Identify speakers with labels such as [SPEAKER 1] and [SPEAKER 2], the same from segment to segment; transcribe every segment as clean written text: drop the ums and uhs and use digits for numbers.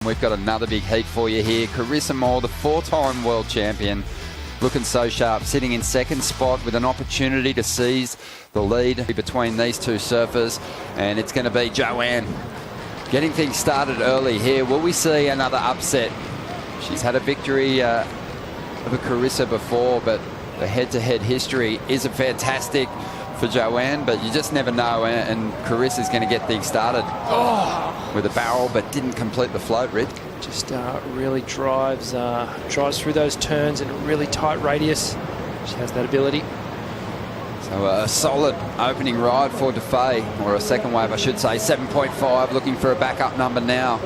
[SPEAKER 1] We've got another big heat for you here. Carissa Moore, the 4-time world champion, looking so sharp, sitting in second spot with an opportunity to seize the lead between these two surfers. And it's going to be Johanne getting things started early here. Will we see another upset? She's had a victory over Carissa before, but the head-to-head history isn't fantastic for Johanne, but you just never know, and Carissa's going to get things started with a barrel, but didn't complete the float, Rid.
[SPEAKER 2] Just really drives through those turns in a really tight radius. She has that ability.
[SPEAKER 1] So a solid opening ride for Defay, or a second wave I should say, 7.5, looking for a backup number now.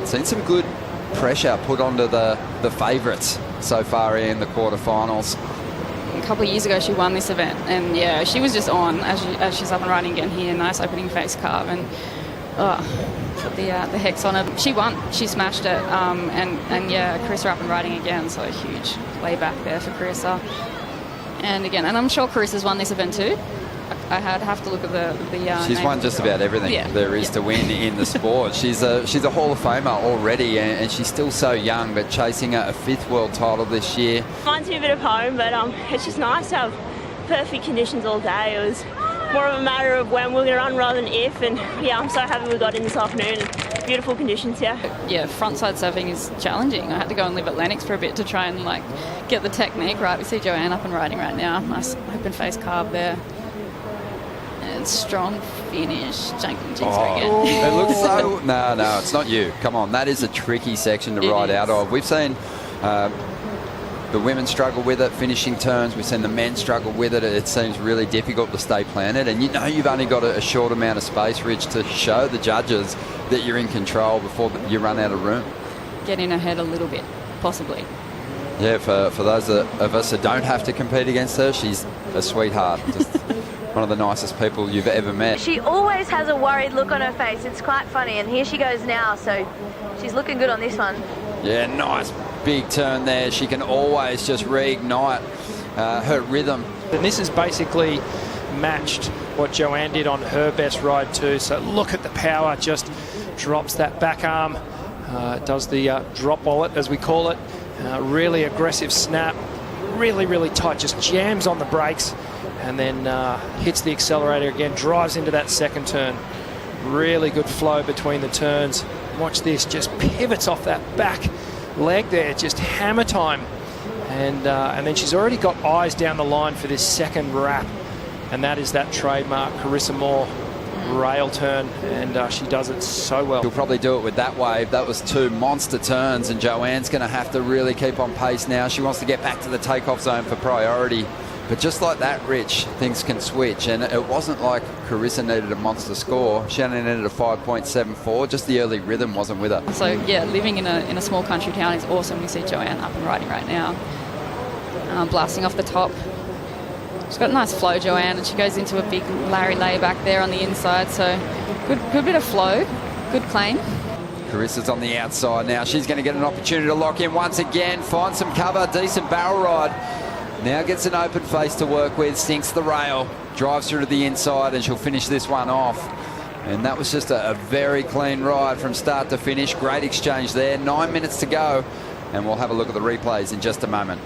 [SPEAKER 1] Seen some good pressure put onto the favourites so far in the quarterfinals.
[SPEAKER 3] A couple of years ago she won this event, and yeah, she was just on as she's up and running again here. Nice opening face carve, and put the hex on her. She won, she smashed it, and yeah, Carissa up and riding again, so a huge layback there for Carissa. And again, and I'm sure Carissa's won this event too. I have to look at the
[SPEAKER 1] she's won just about everything there is to win in the sport. She's a Hall of Famer already, and she's still so young, but chasing a 5th world title this year.
[SPEAKER 4] Reminds me a bit of home, but it's just nice to have perfect conditions all day. It was more of a matter of when we're going to run rather than if, and yeah, I'm so happy we got in this afternoon. Beautiful conditions here. Yeah,
[SPEAKER 3] frontside surfing is challenging. I had to go and live at Lennox for a bit to try and get the technique right. We see Johanne up and riding right now. Nice open face carve there. And strong finish. Again.
[SPEAKER 1] It looks so... No, it's not you. Come on, that is a tricky section to ride out of. We've seen the women struggle with it, finishing turns. We've seen the men struggle with it. It seems really difficult to stay planted. And you know you've only got a short amount of space, Rich, to show the judges that you're in control before you run out of room.
[SPEAKER 3] Get in her head a little bit, possibly.
[SPEAKER 1] Yeah, for those of us that don't have to compete against her, she's a sweetheart. Just one of the nicest people you've ever met.
[SPEAKER 5] She always has a worried look on her face. It's quite funny, and here she goes now, so she's looking good on this one.
[SPEAKER 1] Yeah, nice big turn there. She can always just reignite her rhythm.
[SPEAKER 2] And this is basically matched what Johanne did on her best ride too. So look at the power, just drops that back arm, does the drop wallet as we call it. Really aggressive snap, really tight, just jams on the brakes, and then hits the accelerator again, drives into that second turn. Really good flow between the turns. Watch this, just pivots off that back leg there, just hammer time. And then she's already got eyes down the line for this second wrap, and that is that trademark Carissa Moore rail turn, and she does it so well.
[SPEAKER 1] She'll probably do it with that wave. That was 2 monster turns, and Johanne's going to have to really keep on pace now. She wants to get back to the takeoff zone for priority. But just like that, Rich, things can switch. And it wasn't like Carissa needed a monster score. She only needed a 5.74. Just the early rhythm wasn't with her.
[SPEAKER 3] So, yeah, living in a small country town is awesome. We see Johanne up and riding right now. Blasting off the top. She's got a nice flow, Johanne, and she goes into a big Larry layback there on the inside. So, good bit of flow. Good claim.
[SPEAKER 1] Carissa's on the outside now. She's going to get an opportunity to lock in once again. Find some cover. Decent barrel ride. Now gets an open face to work with, sinks the rail, drives through to the inside, and she'll finish this one off. And that was just a very clean ride from start to finish. Great exchange there. 9 minutes to go, and we'll have a look at the replays in just a moment.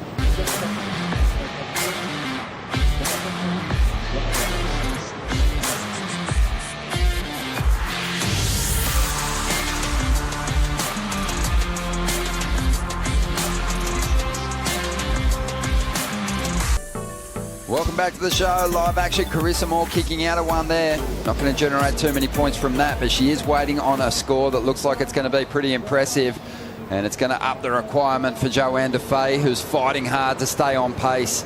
[SPEAKER 1] Welcome back to the show. Live action. Carissa Moore kicking out of one there. Not going to generate too many points from that, but she is waiting on a score that looks like it's going to be pretty impressive. And it's going to up the requirement for Johanne Defay, who's fighting hard to stay on pace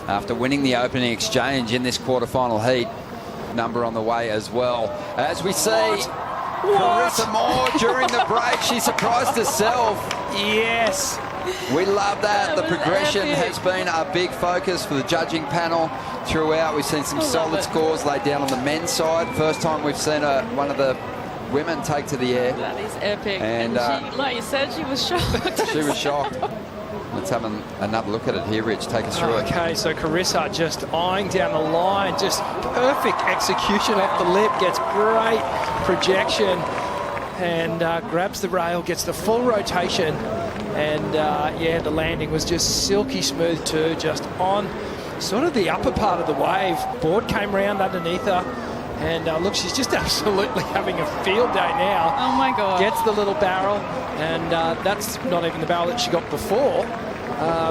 [SPEAKER 1] after winning the opening exchange in this quarterfinal heat. Number on the way as well. As we see Carissa Moore during the break, she surprised herself.
[SPEAKER 2] Yes.
[SPEAKER 1] We love that. The progression has been a big focus for the judging panel throughout. We've seen some solid scores laid down on the men's side. First time we've seen one of the women take to the air.
[SPEAKER 3] That is epic.
[SPEAKER 1] And
[SPEAKER 3] she, like you said, she was shocked.
[SPEAKER 1] She was shocked. Let's have another look at it here, Rich. Take us through it.
[SPEAKER 2] Okay, so Carissa just eyeing down the line. Just perfect execution off the lip. Gets great projection. and grabs the rail, gets the full rotation, and yeah, the landing was just silky smooth too, just on sort of the upper part of the wave. Board came round underneath her, and look, she's just absolutely having a field day now.
[SPEAKER 3] Oh my God.
[SPEAKER 2] Gets the little barrel, and that's not even the barrel that she got before.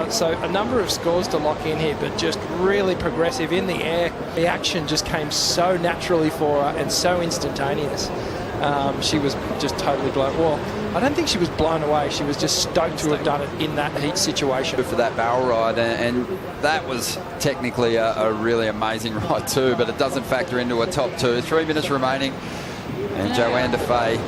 [SPEAKER 2] So a number of scores to lock in here, but just really progressive in the air. The action just came so naturally for her and so instantaneous. She was just totally blown. Well, I don't think she was blown away. She was just stoked to have done it in that heat situation.
[SPEAKER 1] For that barrel ride, and that was technically a really amazing ride too, but it doesn't factor into a top 2. 3 minutes remaining, and Johanne Defay,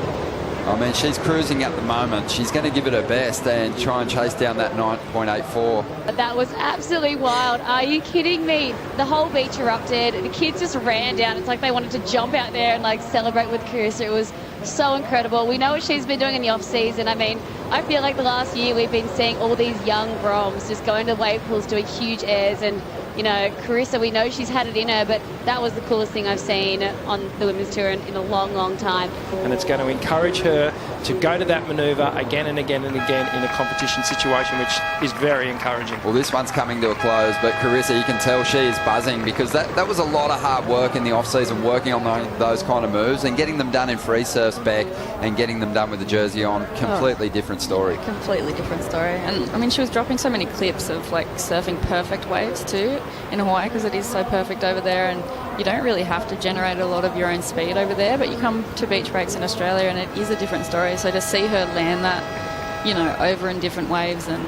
[SPEAKER 1] I mean, she's cruising at the moment. She's going to give it her best and try and chase down that 9.84.
[SPEAKER 6] That was absolutely wild. Are you kidding me? The whole beach erupted. The kids just ran down. It's like they wanted to jump out there and like celebrate with Carissa. It was so incredible. We know what she's been doing in the off season. I mean, I feel like the last year we've been seeing all these young broms just going to wave pools doing huge airs, and you know, Carissa, we know she's had it in her, but that was the coolest thing I've seen on the Women's Tour in a long, long time.
[SPEAKER 2] And it's going to encourage her to go to that manoeuvre again and again and again in a competition situation, which is very encouraging.
[SPEAKER 1] Well, this one's coming to a close, but Carissa, you can tell she is buzzing, because that was a lot of hard work in the off-season, working on those kind of moves and getting them done in free surf spec and getting them done with the jersey on. Completely different story.
[SPEAKER 3] Completely different story. And I mean, she was dropping so many clips of like surfing perfect waves too in Hawaii, because it is so perfect over there, and you don't really have to generate a lot of your own speed over there, but you come to beach breaks in Australia and it is a different story. So to see her land that, you know, over in different waves, and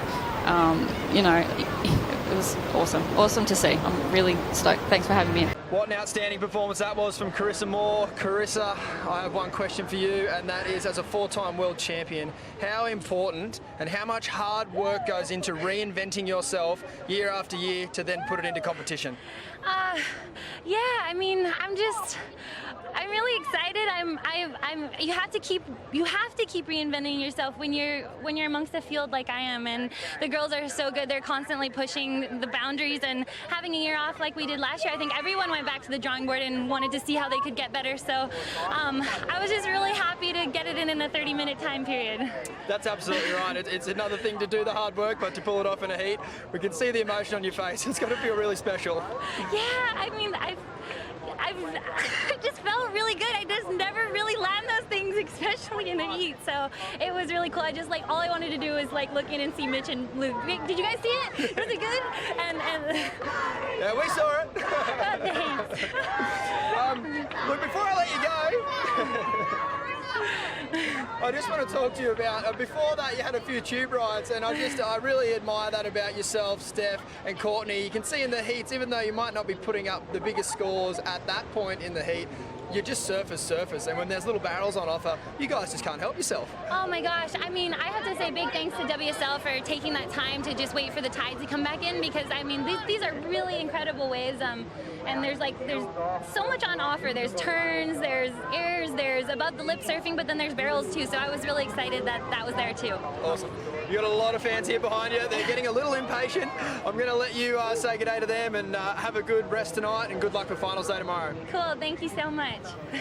[SPEAKER 3] you know, it was awesome to see. I'm really stoked. Thanks for having me in.
[SPEAKER 7] What an outstanding performance that was from Carissa Moore. Carissa, I have one question for you, and that is, as a 4-time world champion, how important and how much hard work goes into reinventing yourself year after year to then put it into competition?
[SPEAKER 8] Yeah, I mean, I'm really excited. You have to keep reinventing yourself when you're amongst a field like I am, and the girls are so good. They're constantly pushing the boundaries, and having a year off like we did last year, I think everyone went back to the drawing board and wanted to see how they could get better. So I was just really happy to get it in a 30-minute time period.
[SPEAKER 7] That's absolutely right. It's another thing to do the hard work, but to pull it off in a heat, we can see the emotion on your face. It's got to feel really special.
[SPEAKER 8] Yeah, I mean, I just felt really good. I just never really land those things, especially in the heat. So it was really cool. I just all I wanted to do was look in and see Mitch and Luke. Did you guys see it? Was it good? And
[SPEAKER 7] yeah, we saw it.
[SPEAKER 8] Thanks.
[SPEAKER 7] Look, before I let you go, I just want to talk to you about, before that you had a few tube rides, and I really admire that about yourself, Steph and Courtney. You can see in the heats, even though you might not be putting up the biggest scores at that point in the heat, you're just surface, and when there's little barrels on offer, you guys just can't help yourself.
[SPEAKER 8] Oh my gosh, I mean, I have to say big thanks to WSL for taking that time to just wait for the tides to come back in, because I mean, these are really incredible waves, and there's so much on offer. There's turns, there's airs, there's above the lip surfing, but then there's barrels too, so I was really excited that was there too.
[SPEAKER 7] Awesome. You got a lot of fans here behind you. They're getting a little impatient. I'm going to let you say good day to them, and have a good rest tonight, and good luck for finals day tomorrow.
[SPEAKER 8] Cool, thank you so much.